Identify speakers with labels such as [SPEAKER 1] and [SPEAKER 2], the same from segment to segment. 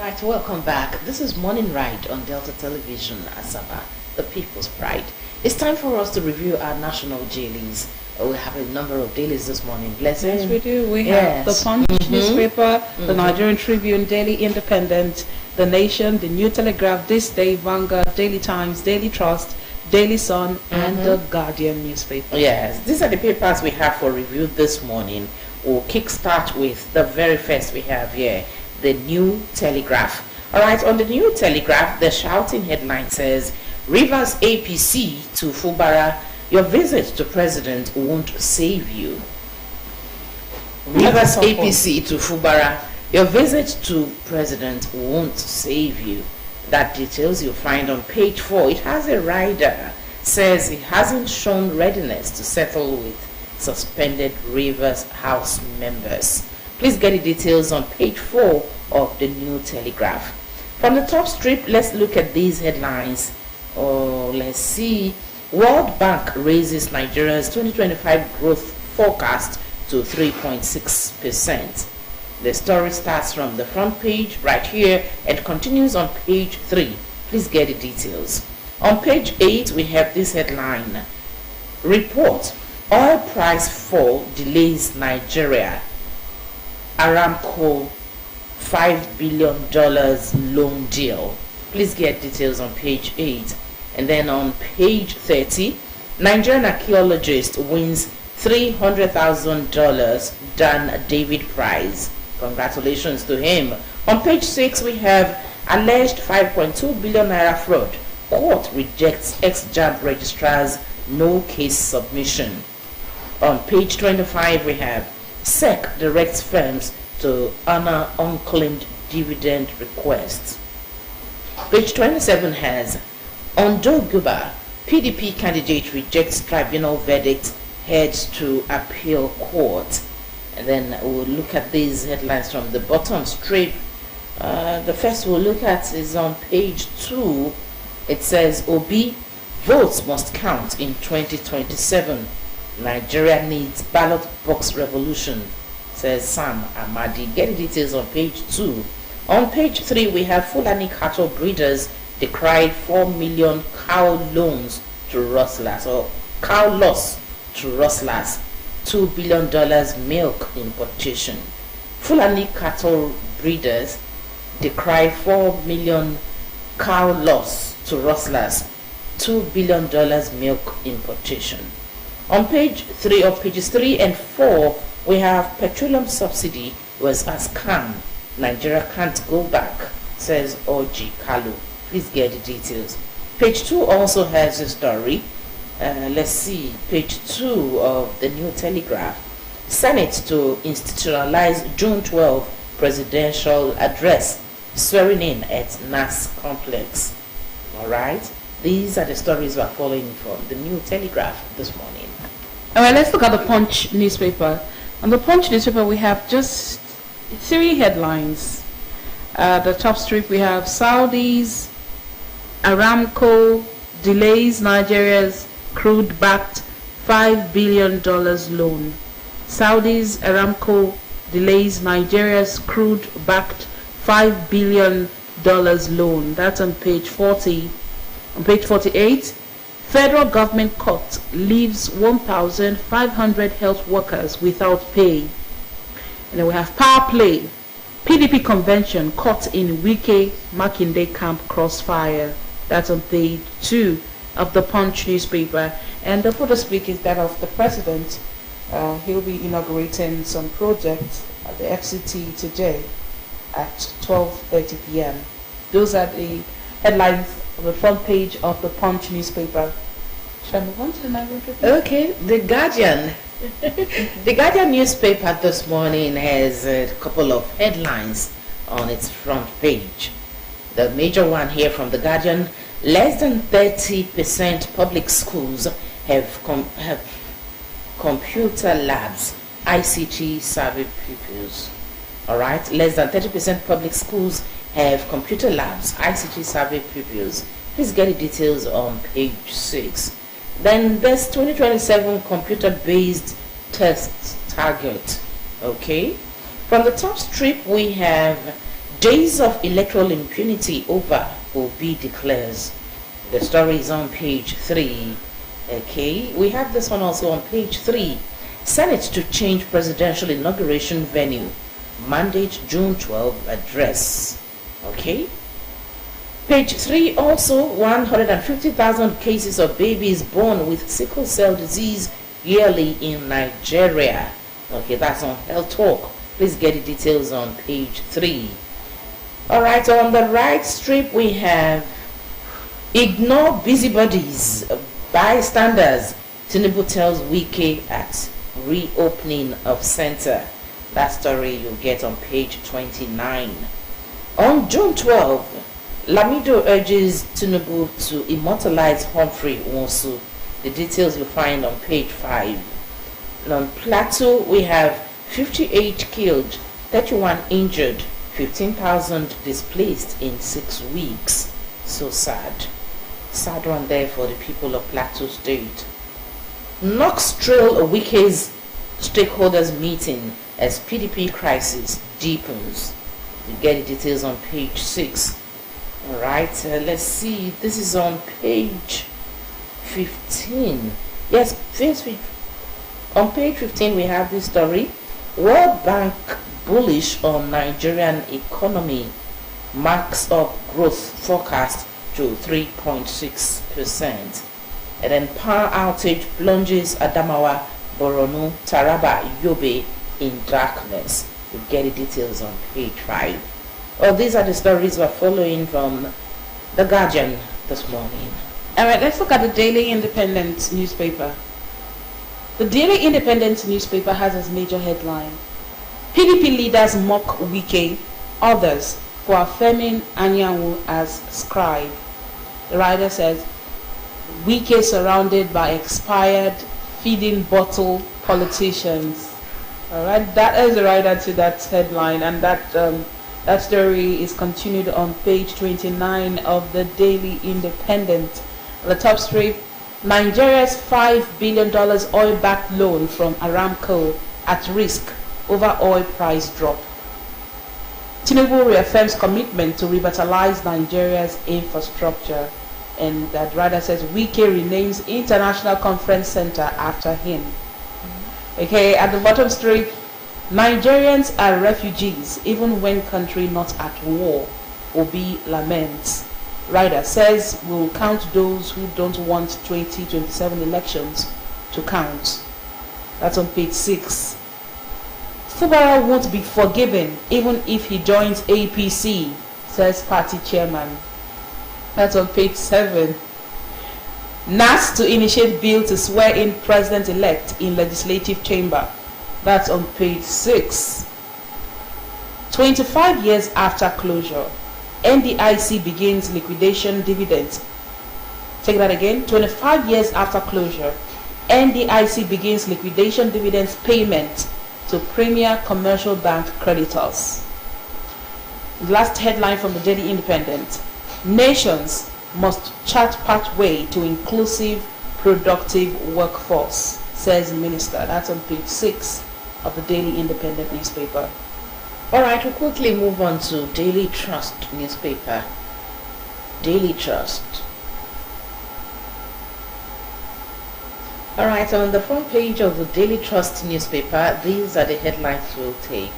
[SPEAKER 1] Right, welcome back. This is Morning Ride on Delta Television, Asaba, the People's Pride. It's time for us to review our national dailies. We have a number of dailies this morning. Blessing.
[SPEAKER 2] Yes, we do. We have the Punch newspaper, the Nigerian Tribune, Daily Independent, The Nation, The New Telegraph, This Day, Vanguard, Daily Times, Daily Trust, Daily Sun, and the Guardian newspaper.
[SPEAKER 1] Yes, these are the papers we have for review this morning. We'll kickstart with the very first we have here, the New Telegraph. All right, on the New Telegraph, the shouting headline says, Rivers APC to Fubara, your visit to President won't save you. Rivers APC to Fubara, your visit to President won't save you. That details you'll find on page 4. It has a rider, says he hasn't shown readiness to settle with suspended Rivers House members. Please get the details on page 4 of the New Telegraph. From the top strip, let's look at these headlines. Let's see. World Bank raises Nigeria's 2025 growth forecast to 3.6%. The story starts from the front page right here and continues on page 3. Please get the details. On page 8, we have this headline. Report. Oil price fall delays Nigeria. Aramco $5 billion loan deal. Please get details on page 8. And then on page 30, Nigerian archaeologist wins $300,000 Dan David Prize. Congratulations to him. On page 6, we have alleged 5.2 billion naira fraud. Court rejects ex-JAMB registrar's no case submission. On page 25, we have SEC directs firms to honor unclaimed dividend requests. Page 27 has Ondo Guba, PDP candidate rejects tribunal verdict, heads to appeal court. And then we'll look at these headlines from the bottom strip. The first we'll look at is on page 2. It says Obi, votes must count in 2027. Nigeria needs ballot box revolution, says Sam Amadi. Get the details on page 2. On page 3, we have Fulani cattle breeders decry 4 million cow loans to rustlers, or cow loss to rustlers, $2 billion milk importation. Fulani cattle breeders decry 4 million cow loss to rustlers, $2 billion milk importation. On page 3 of pages 3 and 4, we have petroleum subsidy was a scam. Nigeria can't go back, says Oji Kalu. Please get the details. Page 2 also has a story. Let's see. Page 2 of the New Telegraph. Senate to institutionalize June 12 presidential address, swearing in at NAS complex. All right. These are the stories we're following from the New Telegraph this morning.
[SPEAKER 2] All right, let's look at the Punch newspaper. On the Punch newspaper, we have just 3 headlines. The top strip, we have Saudis, Aramco delays Nigeria's crude-backed $5 billion loan. Saudis, Aramco delays Nigeria's crude-backed $5 billion loan. That's on page 40. On page 48, federal government cut leaves 1,500 health workers without pay. And then we have Power Play. PDP convention caught in Wike Makinde camp crossfire. That's on page 2 of the Punch newspaper. And the photo speak is that of the president. He'll be inaugurating some projects at the FCT today at 12:30 p.m. Those are the headlines on the front page of the Punch newspaper. Shall I move on to the Nigerian?
[SPEAKER 1] Okay, The Guardian. The Guardian newspaper this morning has a couple of headlines on its front page. The major one here from The Guardian, less than 30% public schools have computer labs, ICT survey pupils. All right, less than 30% public schools have computer labs, ICT survey pupils. Please get the details on page 6. Then there's 2027 computer-based test target. Okay. From the top strip, we have Days of electoral impunity over, Obi declares. The story is on page 3. Okay, we have this one also on page 3. Senate to change presidential inauguration venue. Mandate June 12 address. Okay. Page 3 also, 150,000 cases of babies born with sickle cell disease yearly in Nigeria. Okay, that's on Health Talk. Please get the details on page 3. Alright, on the right strip we have ignore busybodies, bystanders. Tinubu tells Wike at reopening of center. That story you'll get on page 29. On June 12, Lamido urges Tinubu to immortalize Humphrey Nwosu. The details you'll find on page 5. And on Plateau, we have 58 killed, 31 injured, 15,000 displaced in 6 weeks. So sad. Sad one there for the people of Plateau State. Knox trail Wike's stakeholders meeting as PDP crisis deepens. You get the details on page 6. Alright, let's see. This is on page 15. Yes, on page 15 we have this story. World Bank bullish on Nigerian economy, marks up growth forecast to 3.6%. And then power outage plunges Adamawa, Borno, Taraba, Yobe in darkness. You get the details on page 5. Well, these are the stories we're following from The Guardian this morning.
[SPEAKER 2] Alright, let's look at the Daily Independent newspaper. The Daily Independent newspaper has as major headline, PDP leaders mock Wike, others for affirming Anyanwu as scribe. The writer says, Wike surrounded by expired feeding bottle politicians. Alright, that is the writer to that headline, and that story is continued on page 29 of the Daily Independent. The top strip, Nigeria's $5 billion oil-backed loan from Aramco at risk over oil price drop. Tinubu reaffirms commitment to revitalize Nigeria's infrastructure. And that rather says Wike renames International Conference Center after him. Okay, at the bottom strip, Nigerians are refugees even when country not at war. Obi laments. Rider says we'll count those who don't want 2027 elections to count. That's on page 6. Fubara won't be forgiven even if he joins APC, says party chairman. That's on page 7. NAS to initiate bill to swear in president-elect in legislative chamber. That's on page 6. 25 years after closure, NDIC begins liquidation dividends. Take that again. 25 years after closure, NDIC begins liquidation dividends payment to premier commercial bank creditors. Last headline from the Daily Independent. Nations must chart pathway to inclusive, productive workforce, says Minister. That's on page 6 of the Daily Independent newspaper.
[SPEAKER 1] Alright, we'll quickly move on to Daily Trust newspaper. Daily Trust. Alright, on the front page of the Daily Trust newspaper, these are the headlines we'll take.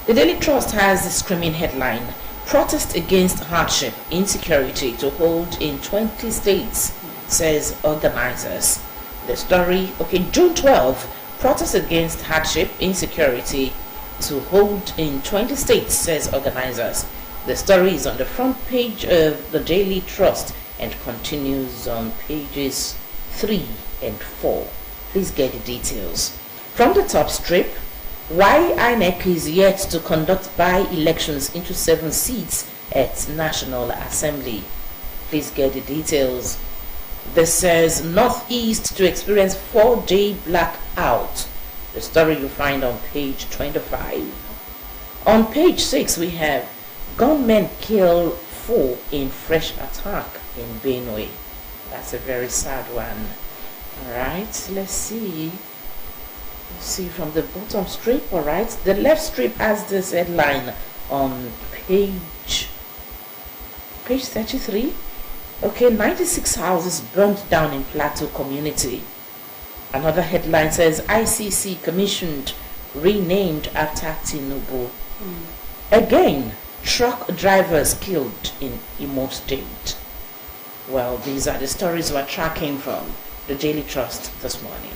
[SPEAKER 1] The Daily Trust has a screaming headline, Protest against hardship, insecurity to hold in 20 states, says organizers. The story, June 12, protest against hardship, insecurity to hold in 20 states, says organizers. The story is on the front page of the Daily Trust and continues on pages 3 and 4. Please get the details. From the top strip, why INEC is yet to conduct by-elections into 7 seats at National Assembly. Please get the details. This says Northeast to experience 4-day blackout. The story you find on page 25. On page 6 we have gunmen kill 4 in fresh attack in Benue. That's a very sad one. Alright, let's see from the bottom strip. Alright, the left strip has this headline, on page 33. Okay, 96 houses burned down in Plateau community. Another headline says ICC commissioned, renamed after Tinubu. Again, truck drivers killed in Imo State. Well, these are the stories we're tracking from the Daily Trust this morning.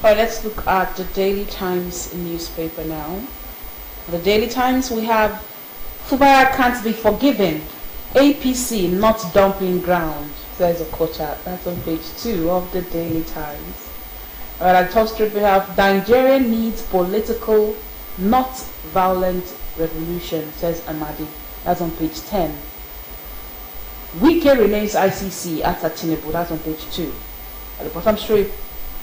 [SPEAKER 2] All right, let's look at the Daily Times newspaper now. The Daily Times, we have Fubara can't be forgiven. APC not dumping ground, says Okocha. That's on page 2 of the Daily Times. All right, at top strip we have Nigeria needs political, not violent revolution, says Amadi. That's on page 10. Wike renames ICC after Tinubu. That's on page 2. At the bottom strip,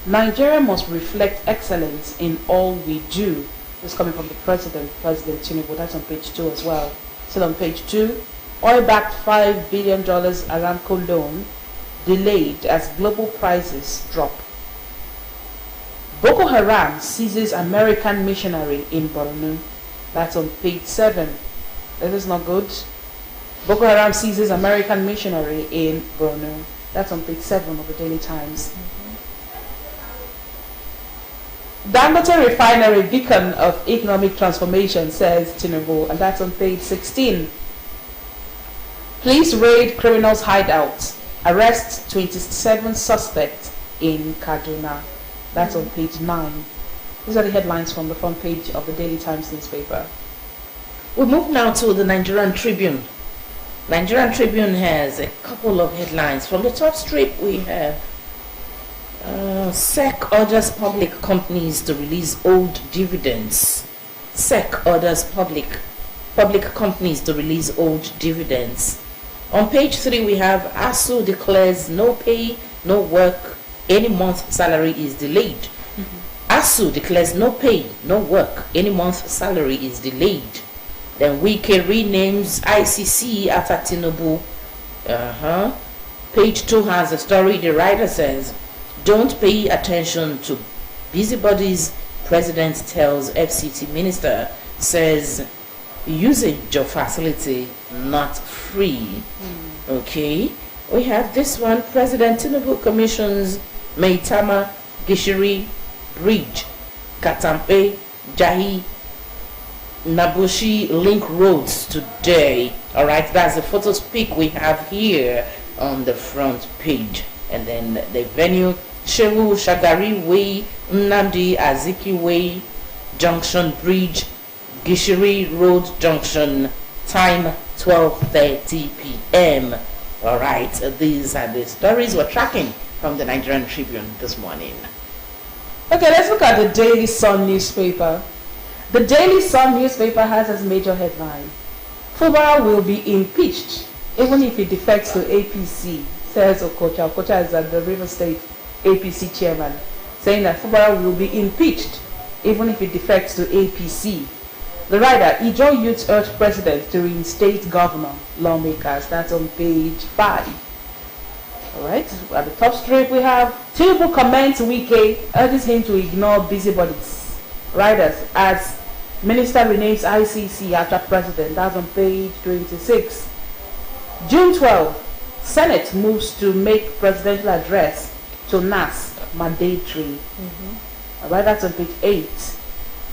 [SPEAKER 2] Nigeria must reflect excellence in all we do. This is coming from the President Tinubu. That's on page 2 as well. Still on page 2, oil-backed $5 billion Aramco loan delayed as global prices drop. Boko Haram seizes American missionary in Borno. That's on page 7. This is not good. Boko Haram seizes American missionary in Borno. That's on page 7 of the Daily Times. Dangote refinery beacon of economic transformation, says Tinubu, and that's on page 16. Police raid criminals' hideouts, arrest 27 suspects in Kaduna. That's on page 9. These are the headlines from the front page of the Daily Times newspaper.
[SPEAKER 1] We move now to the Nigerian Tribune. Nigerian Tribune has a couple of headlines. From the top strip, we have SEC orders public companies to release old dividends. SEC orders public companies to release old dividends. On page 3, we have ASU declares no pay, no work, any month salary is delayed. ASU declares no pay, no work, any month salary is delayed. Then Wike renames ICC after Tinubu. Page 2 has a story. The writer says, don't pay attention to busybodies. President tells FCT minister, says usage of facility not free. Okay, we have this one. President Tinubu commissions Maitama Gishiri Bridge, Katampe Jahi Nabushi link roads today. All right, that's the photos pic we have here on the front page. And then the venue, Shehu Shagari Way, Nnamdi Aziki Way, Junction Bridge, Gishiri Road Junction, time 12:30 p.m. All right, these are the stories we're tracking from the Nigerian Tribune this morning.
[SPEAKER 2] Okay, let's look at the Daily Sun newspaper. The Daily Sun newspaper has as major headline, Fubara will be impeached even if he defects to APC, says Okocha. Okocha is at the River State APC chairman, saying that Fubara will be impeached even if he defects to APC. The writer, Ijo Youth urged president to reinstate governor lawmakers. That's on page 5. Alright, at the top strip we have Tinubu comments Wike, urges him to ignore busybodies. Writers, as minister renames ICC after president. That's on page 26. June 12, Senate moves to make presidential address to NAS mandatory. Alright, that's on page 8.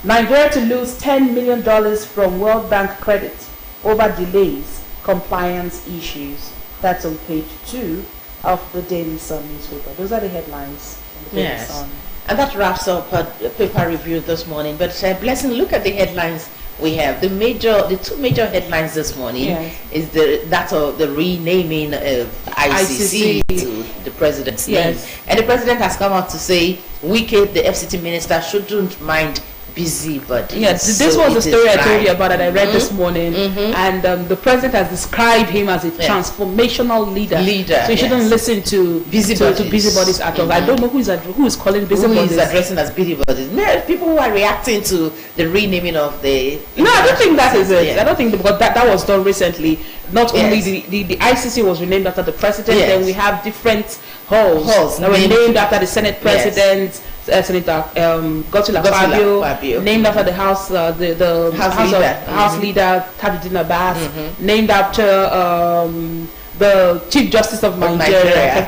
[SPEAKER 2] Nigeria to lose $10 million from World Bank credit over delays, compliance issues. That's on page 2 of the Daily Sun newspaper. Those are the headlines from the Daily Sun.
[SPEAKER 1] And that wraps up a paper review this morning. But Blessing, look at the headlines we have. The two major headlines this morning is that of the renaming of ICC to the president's name. And the president has come out to say Wike, the FCT minister, shouldn't mind busybodies.
[SPEAKER 2] Yes, this was the story I told you about that I read this morning, and the president has described him as a transformational leader. So you shouldn't listen to busybodies at all. I don't know who is calling busybodies.
[SPEAKER 1] Who is addressing as busybodies? No, people who are reacting to the renaming of the.
[SPEAKER 2] No, I don't think that is it. I don't think because that was done recently. Not only the ICC was renamed after the president, then we have different halls that were named after the Senate president. Senator Godswill Akpabio, named after the House, the House leader Tajuddin Abbas, named after the Chief Justice of Nigeria.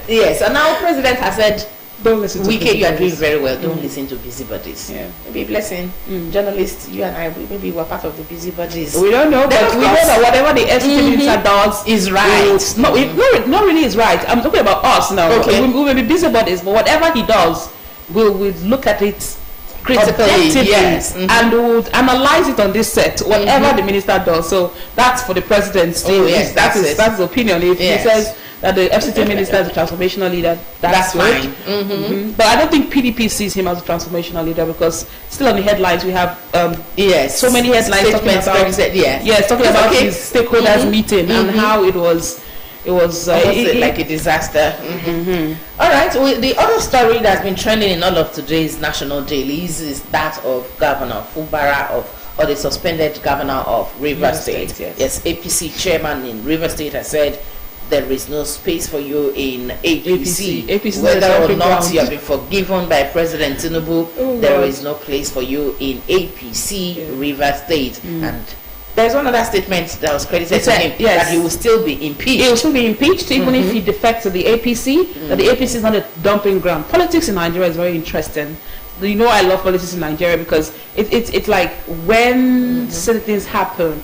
[SPEAKER 1] Yes, and now President has said,
[SPEAKER 2] don't listen to
[SPEAKER 1] Wike, you are doing very well. Don't listen to busybodies.
[SPEAKER 2] Yeah.
[SPEAKER 1] Maybe blessing. Journalists, you and I, maybe we're part of the busybodies.
[SPEAKER 2] We don't know, but we know that whatever the FCT minister does
[SPEAKER 1] is right.
[SPEAKER 2] No, it not really is right. I'm talking about us now.
[SPEAKER 1] Okay.
[SPEAKER 2] We may be busybodies, but whatever he does, we'll look at it
[SPEAKER 1] critically, yes,
[SPEAKER 2] and would analyze it on this set, whatever the minister does. So that's for the president.
[SPEAKER 1] Yes,
[SPEAKER 2] that's the opinion. If he says that the FCT minister is a transformational leader, that's good.
[SPEAKER 1] Fine.
[SPEAKER 2] But I don't think PDP sees him as a transformational leader, because still on the headlines we have so many headlines talking about his stakeholders meeting and how it was
[SPEAKER 1] like a disaster. All right, well, the other story that's been trending in all of today's national dailies is that of Governor Fubara or the suspended governor of Rivers State. Yes, APC chairman in Rivers State has said there is no space for you in APC. Whether or not you have been forgiven by President Tinubu, there is no place for you in APC Rivers State. And there's another statement that was credited to him, that he will still be impeached.
[SPEAKER 2] He will still be impeached even if he defects to the APC. That the APC is not a dumping ground. Politics in Nigeria is very interesting. You know, I love politics in Nigeria because it's like when certain things happen,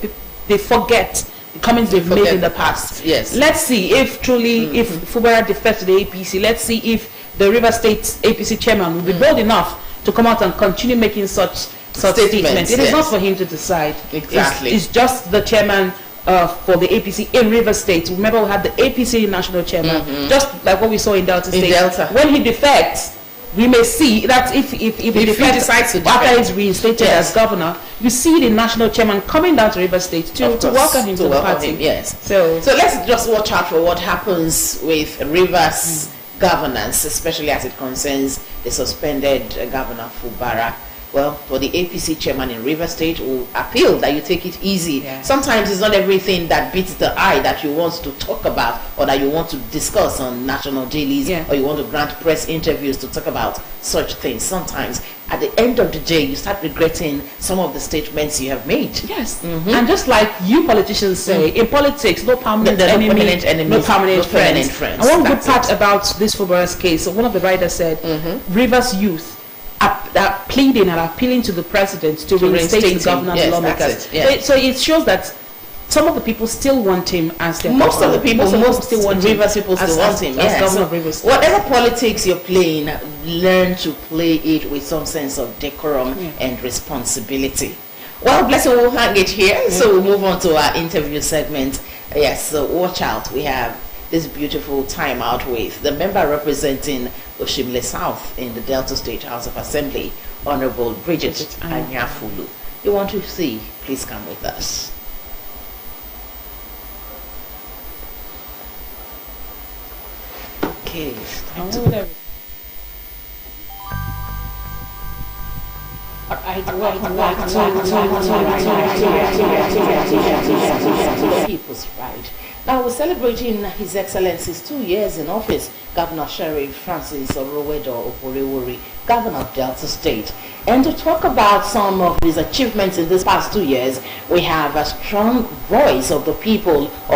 [SPEAKER 2] they forget the comments they've made in the past.
[SPEAKER 1] Yes. Let's
[SPEAKER 2] see if truly, if Fubara defects to the APC, let's see if the River State APC chairman will be bold enough to come out and continue making such statements. It is not for him to decide.
[SPEAKER 1] Exactly.
[SPEAKER 2] It's just the chairman for the APC in River State. Remember, we had the APC national chairman, just like what we saw in Delta State. When he defects, we may see that if he decides to after he's reinstated as governor, you see the national chairman coming down to River State to welcome him to the party. So
[SPEAKER 1] let's just watch out for what happens with Rivers governance, especially as it concerns the suspended governor Fubara. Well, for the APC chairman in River State, will appeal that you take it easy. Sometimes it's not everything that beats the eye that you want to talk about or that you want to discuss on national dailies or you want to grant press interviews to talk about such things. Sometimes at the end of the day, you start regretting some of the statements you have made.
[SPEAKER 2] Yes. And just like you politicians say, in politics, no permanent enemy, no permanent friends. And one good part about this Fubara's case, one of the writers said, Rivers youth are pleading and appealing to the president to reinstate the governor and lawmakers. So it shows that some of the people still want him as their
[SPEAKER 1] most
[SPEAKER 2] governor.
[SPEAKER 1] of the people still want
[SPEAKER 2] Rivers people still want him as governor of Rivers State.
[SPEAKER 1] Whatever politics you're playing, learn to play it with some sense of decorum and responsibility. Well, Blessing, we'll hang it here. So we'll move on to our interview segment. Yes, so watch out. We have this beautiful time out with the member representing Oshimle South in the Delta State House of Assembly, Honorable Bridget Anyafulu. You want to see? Please come with us. Okay, People's Pride. Now we're celebrating His Excellency's 2 years in office, Governor Sheriff Francis Orowedo Oporewori, Governor of Delta State. And to talk about some of his achievements in these past 2 years, we have a strong voice of the people of